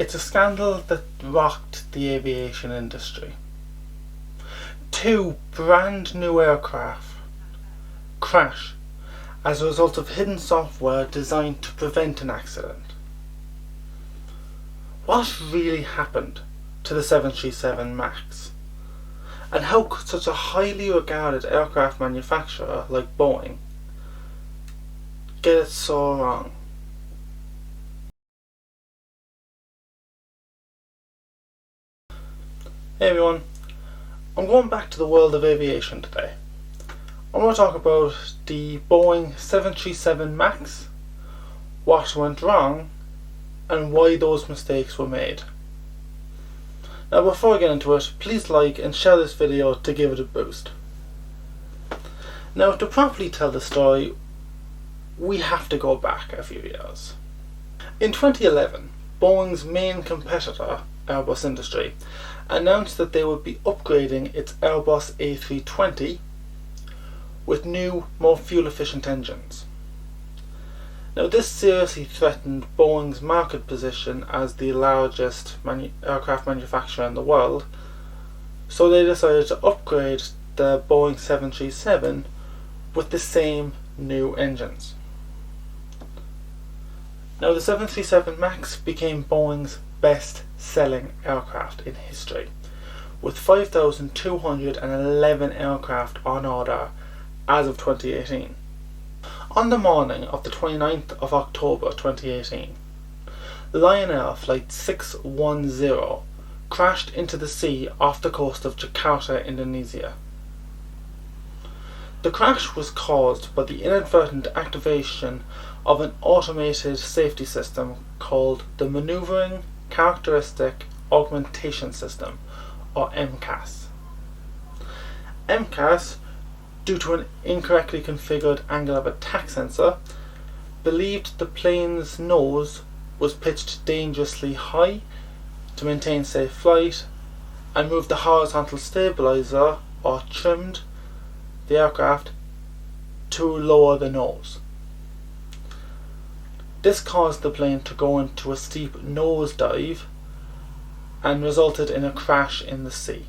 It's a scandal that rocked the aviation industry. 2 brand new aircraft crash as a result of hidden software designed to prevent an accident. What really happened to the 737 MAX? And how could such a highly regarded aircraft manufacturer like Boeing get it so wrong? Hey everyone, I'm going back to the world of aviation today. I'm going to talk about the Boeing 737 MAX, what went wrong, and why those mistakes were made. Now before I get into it, please like and share this video to give it a boost. Now to properly tell the story, we have to go back a few years. In 2011, Boeing's main competitor, Airbus Industry, announced that they would be upgrading its Airbus A320 with new, more fuel-efficient engines. Now this seriously threatened Boeing's market position as the largest aircraft manufacturer in the world, so they decided to upgrade the Boeing 737 with the same new engines. Now the 737 MAX became Boeing's best-selling aircraft in history, with 5,211 aircraft on order as of 2018. On the morning of the 29th of October 2018, Lion Air Flight 610 crashed into the sea off the coast of Jakarta, Indonesia. The crash was caused by the inadvertent activation of an automated safety system called the Maneuvering Characteristic Augmentation System, or MCAS. MCAS, due to an incorrectly configured angle of attack sensor, believed the plane's nose was pitched dangerously high to maintain safe flight, and moved the horizontal stabilizer, or trimmed, the aircraft to lower the nose. This caused the plane to go into a steep nosedive and resulted in a crash in the sea.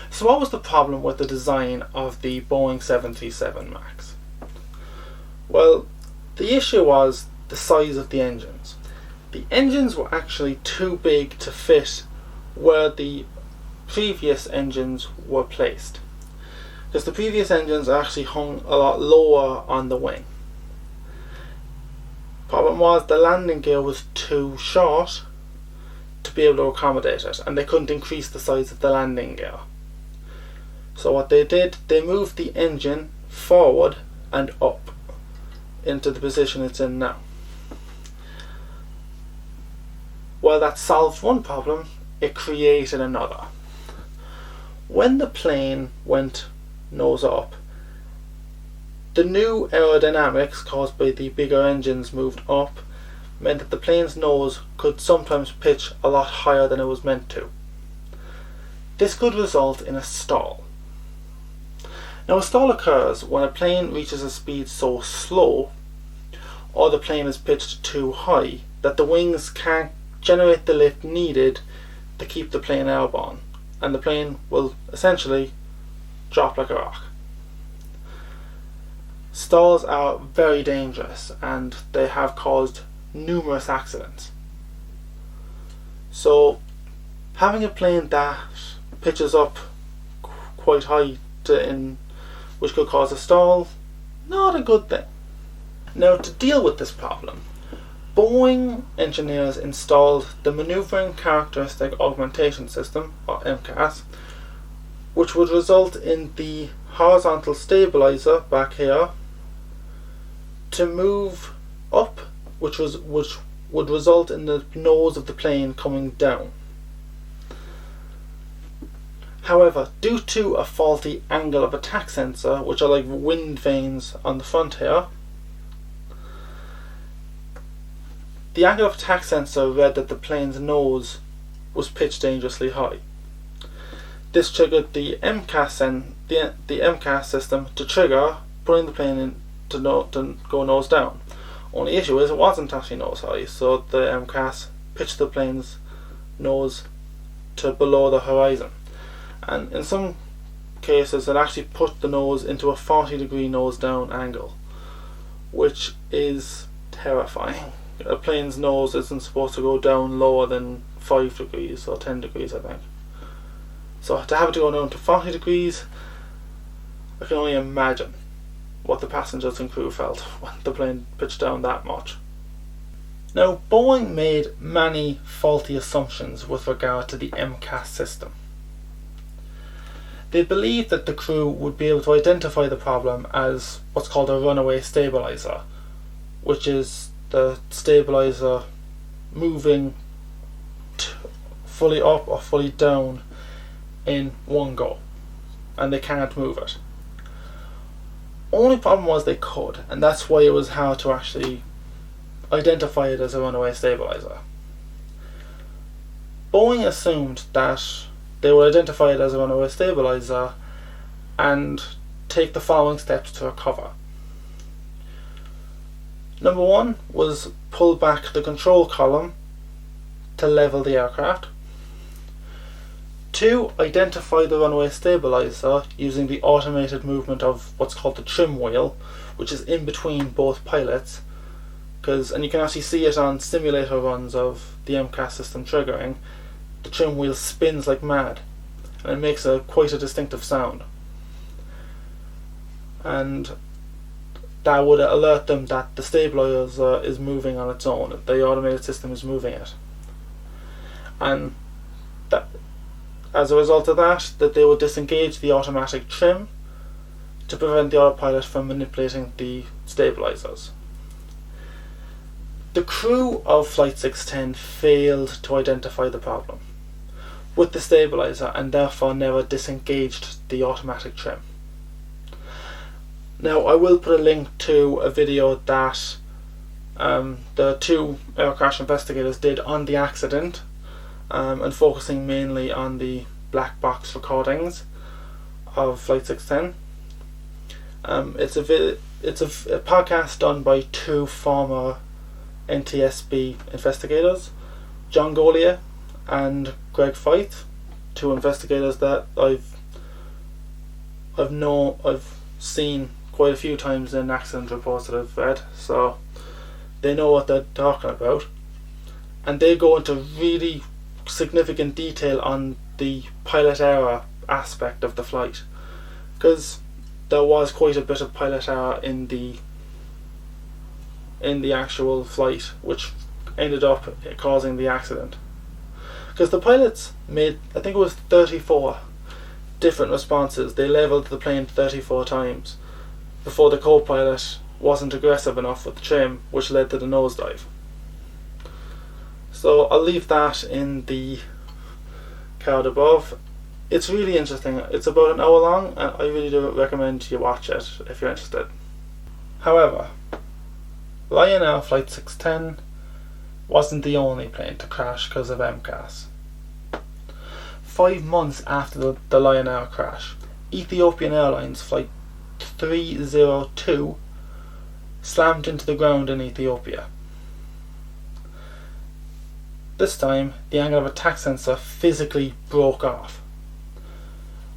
So what was the problem with the design of the Boeing 737 MAX? Well, the issue was the size of the engines. The engines were actually too big to fit where the previous engines were placed, because the previous engines actually hung a lot lower on the wing. Problem was the landing gear was too short to be able to accommodate it, and they couldn't increase the size of the landing gear. So what they did, they moved the engine forward and up into the position it's in now. While that solved one problem, it created another. When the plane went nose up, the new aerodynamics caused by the bigger engines moved up meant that the plane's nose could sometimes pitch a lot higher than it was meant to. This could result in a stall. Now a stall occurs when a plane reaches a speed so slow, or the plane is pitched too high, that the wings can't generate the lift needed to keep the plane airborne, and the plane will essentially drop like a rock. Stalls are very dangerous, and they have caused numerous accidents. So having a plane that pitches up quite high which could cause a stall, not a good thing. Now to deal with this problem, Boeing engineers installed the Maneuvering Characteristic Augmentation System, or MCAS, which would result in the horizontal stabilizer back here to move up, which would result in the nose of the plane coming down. However, due to a faulty angle of attack sensor, which are like wind vanes on the front here, the angle of attack sensor read that the plane's nose was pitched dangerously high. This triggered the MCAS system to trigger, putting the plane in to go nose down. Only issue is it wasn't actually nose high, so the MCAS pitch the plane's nose to below the horizon, and in some cases it actually put the nose into a 40-degree nose down angle, which is terrifying. A plane's nose isn't supposed to go down lower than 5 degrees or 10 degrees, I think. So to have it to go down to 40 degrees, I can only imagine what the passengers and crew felt when the plane pitched down that much. Now, Boeing made many faulty assumptions with regard to the MCAS system. They believed that the crew would be able to identify the problem as what's called a runaway stabilizer, which is the stabilizer moving fully up or fully down in one go, and they can't move it. Only problem was they could, and that's why it was hard to actually identify it as a runaway stabilizer. Boeing assumed that they would identify it as a runaway stabilizer and take the following steps to recover. Number one was pull back the control column to level the aircraft. 2, identify the runway stabilizer using the automated movement of what's called the trim wheel, which is in between both pilots, and you can actually see it on simulator runs of the MCAS system triggering. The trim wheel spins like mad, and it makes quite a distinctive sound. And that would alert them that the stabilizer is moving on its own, the automated system is moving it. And that, as a result of that they would disengage the automatic trim to prevent the autopilot from manipulating the stabilizers. The crew of Flight 610 failed to identify the problem with the stabilizer and therefore never disengaged the automatic trim. Now, I will put a link to a video that the 2 air crash investigators did on the accident, and focusing mainly on the black box recordings of Flight 610. It's a podcast done by 2 former NTSB investigators, John Golier and Greg Feith, 2 investigators that I've seen quite a few times in accident reports that I've read, so they know what they're talking about, and they go into really significant detail on the pilot error aspect of the flight, because there was quite a bit of pilot error in the actual flight, which ended up causing the accident. Because the pilots made, I think it was 34 different responses. They leveled the plane 34 times before the co-pilot wasn't aggressive enough with the trim, which led to the nosedive. So I'll leave that in the card above. It's really interesting. It's about an hour long, and I really do recommend you watch it if you're interested. However, Lion Air Flight 610 wasn't the only plane to crash because of MCAS. 5 months after the Lion Air crash, Ethiopian Airlines Flight 302 slammed into the ground in Ethiopia. This time, the angle of attack sensor physically broke off,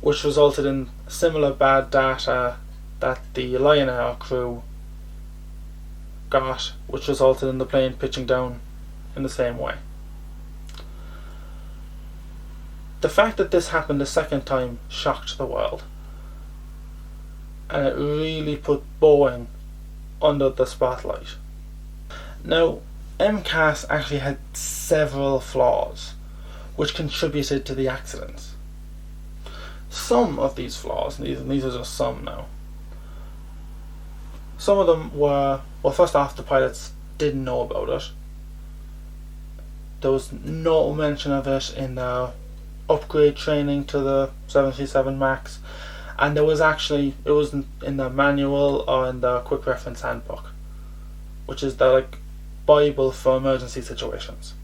which resulted in similar bad data that the Lion Air crew got, which resulted in the plane pitching down in the same way. The fact that this happened a second time shocked the world, and it really put Boeing under the spotlight. Now, MCAS actually had several flaws which contributed to the accidents. Some of these flaws, and these are just some now, some of them were, well, first off, the pilots didn't know about it. There was no mention of it in the upgrade training to the 737 MAX, and it wasn't in the manual or in the quick reference handbook, which is the Bible for emergency situations.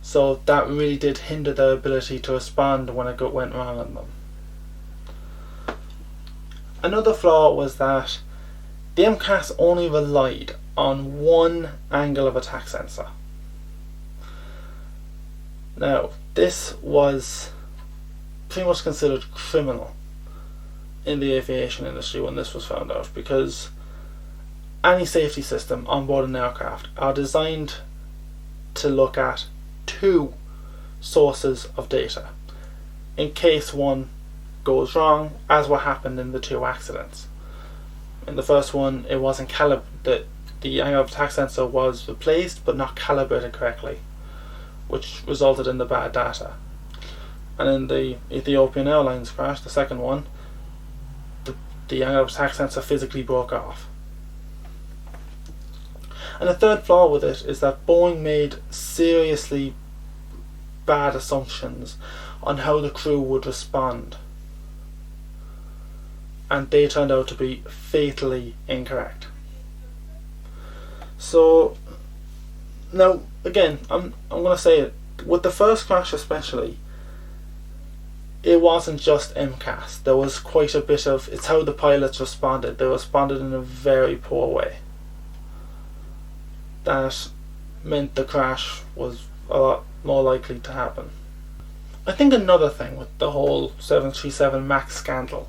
So that really did hinder their ability to respond when it went wrong on them. Another flaw was that the MCAS only relied on one angle of attack sensor. Now, this was pretty much considered criminal in the aviation industry when this was found out, because any safety system on board an aircraft are designed to look at two sources of data in case one goes wrong, as what happened in the two accidents. In the first one, it wasn't the angle of attack sensor was replaced but not calibrated correctly, which resulted in the bad data. And in the Ethiopian Airlines crash, the second one, the angle of attack sensor physically broke off. And the third flaw with it is that Boeing made seriously bad assumptions on how the crew would respond, and they turned out to be fatally incorrect. So now again, I'm going to say it, with the first crash especially, it wasn't just MCAS. There was quite a bit of, it's how the pilots responded. They responded in a very poor way. That meant the crash was a lot more likely to happen. I think another thing with the whole 737 MAX scandal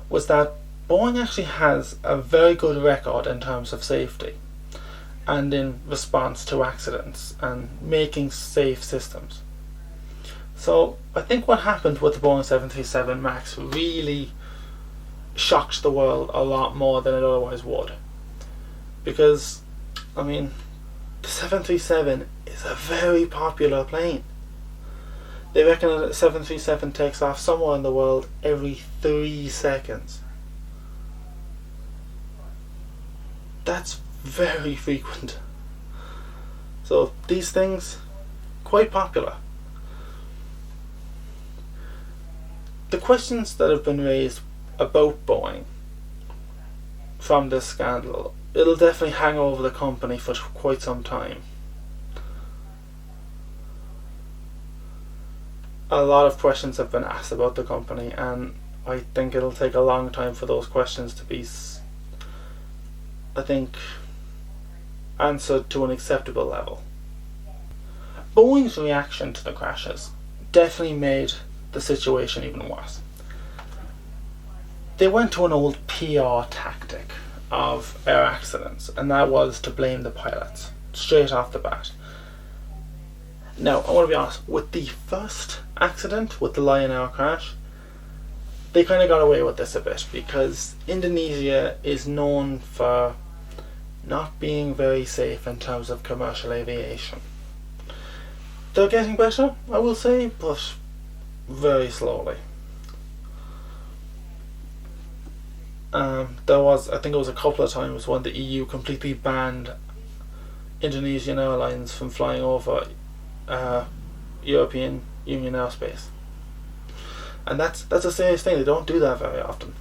was that Boeing actually has a very good record in terms of safety and in response to accidents and making safe systems. So I think what happened with the Boeing 737 MAX really shocked the world a lot more than it otherwise would. Because, I mean, the 737 is a very popular plane. They reckon that a 737 takes off somewhere in the world every 3 seconds. That's very frequent. So these things, quite popular. The questions that have been raised about Boeing from this scandal, it'll definitely hang over the company for quite some time. A lot of questions have been asked about the company, and I think it'll take a long time for those questions to be, answered to an acceptable level. Boeing's reaction to the crashes definitely made the situation even worse. They went to an old PR tactic of air accidents, and that was to blame the pilots straight off the bat. Now, I want to be honest, with the first accident, with the Lion Air crash, they kind of got away with this a bit, because Indonesia is known for not being very safe in terms of commercial aviation. They're getting better, I will say, but very slowly. I think it was a couple of times when the EU completely banned Indonesian airlines from flying over European Union airspace. And that's a serious thing. They don't do that very often.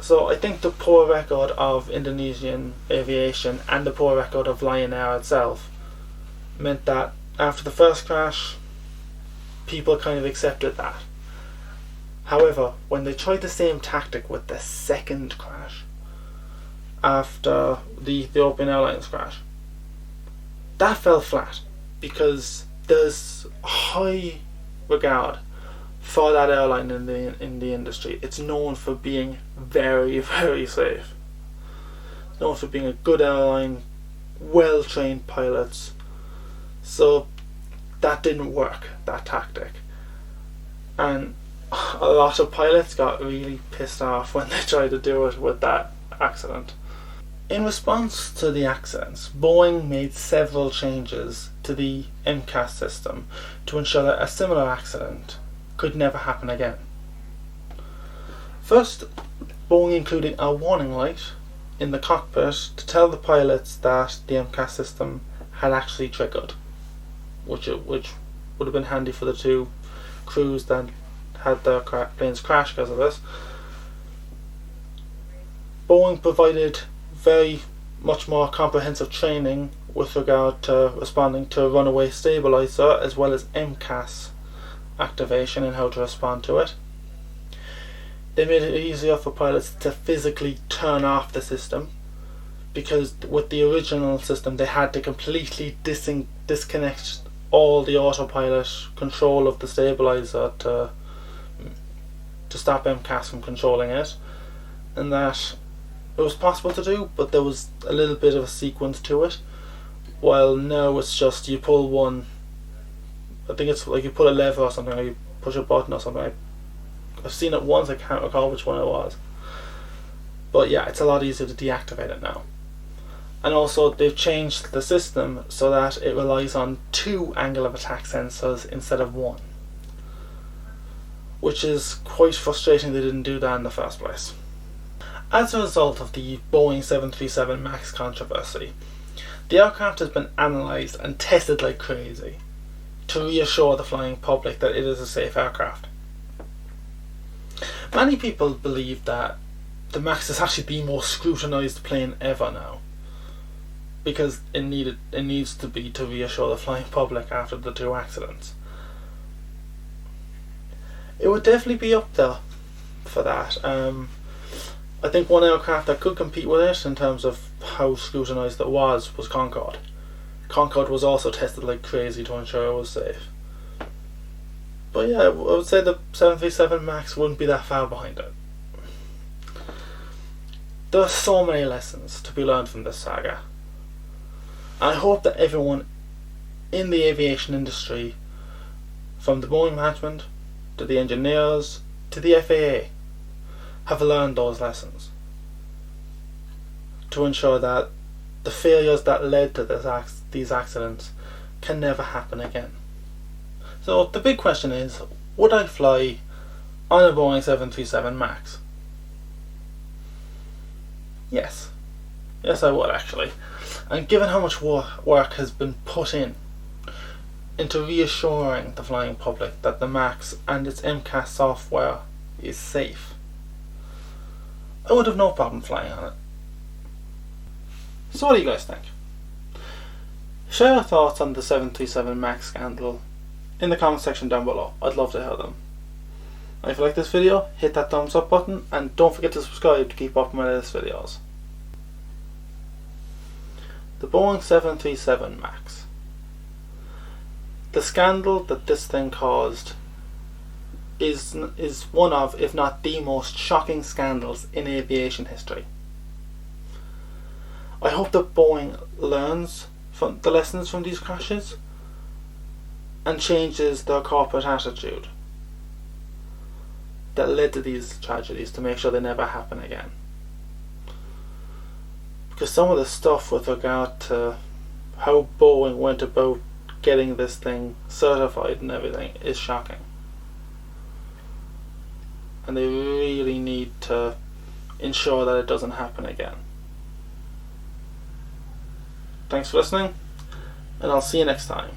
So I think the poor record of Indonesian aviation and the poor record of Lion Air itself meant that after the first crash, people kind of accepted that. However, when they tried the same tactic with the second crash, after the Ethiopian Airlines crash, that fell flat, because there's high regard for that airline in the industry. It's known for being very, very safe. It's known for being a good airline, well-trained pilots. So that didn't work, that tactic. And a lot of pilots got really pissed off when they tried to do it with that accident. In response to the accidents, Boeing made several changes to the MCAS system to ensure that a similar accident could never happen again. First, Boeing included a warning light in the cockpit to tell the pilots that the MCAS system had actually triggered, which would have been handy for the two crews that had their planes crash because of this. Boeing provided very much more comprehensive training with regard to responding to runaway stabilizer, as well as MCAS activation and how to respond to it. They made it easier for pilots to physically turn off the system, because with the original system they had to completely disconnect all the autopilot control of the stabilizer to stop MCAS from controlling it, and that it was possible to do, but there was a little bit of a sequence to it. While now it's just you pull one, I think it's like you pull a lever or something, or you push a button or something. I've seen it once, I can't recall which one it was. But yeah, it's a lot easier to deactivate it now. And also they've changed the system so that it relies on 2 angle of attack sensors instead of 1. Which is quite frustrating they didn't do that in the first place. As a result of the Boeing 737 MAX controversy, the aircraft has been analysed and tested like crazy to reassure the flying public that it is a safe aircraft. Many people believe that the MAX is actually the most scrutinised plane ever now, because it needs to be to reassure the flying public after the 2 accidents. It would definitely be up there for that. I think one aircraft that could compete with it in terms of how scrutinised it was Concorde. Concorde was also tested like crazy to ensure it was safe. But yeah, I would say the 737 MAX wouldn't be that far behind it. There are so many lessons to be learned from this saga. I hope that everyone in the aviation industry, from the Boeing management to the engineers to the FAA, have learned those lessons to ensure that the failures that led to these accidents can never happen again. So the big question is, would I fly on a Boeing 737 MAX? Yes. Yes, I would actually. And given how much work has been put into reassuring the flying public that the MAX and its MCAS software is safe, I would have no problem flying on it. So what do you guys think? Share your thoughts on the 737 MAX scandal in the comment section down below. I'd love to hear them. And if you like this video, hit that thumbs up button and don't forget to subscribe to keep up with my latest videos. The Boeing 737 MAX. The scandal that this thing caused is one of, if not the most shocking scandals in aviation history. I hope that Boeing learns from the lessons from these crashes and changes their corporate attitude that led to these tragedies to make sure they never happen again. Because some of the stuff with regard to how Boeing went about getting this thing certified and everything is shocking. And they really need to ensure that it doesn't happen again. Thanks for listening, and I'll see you next time.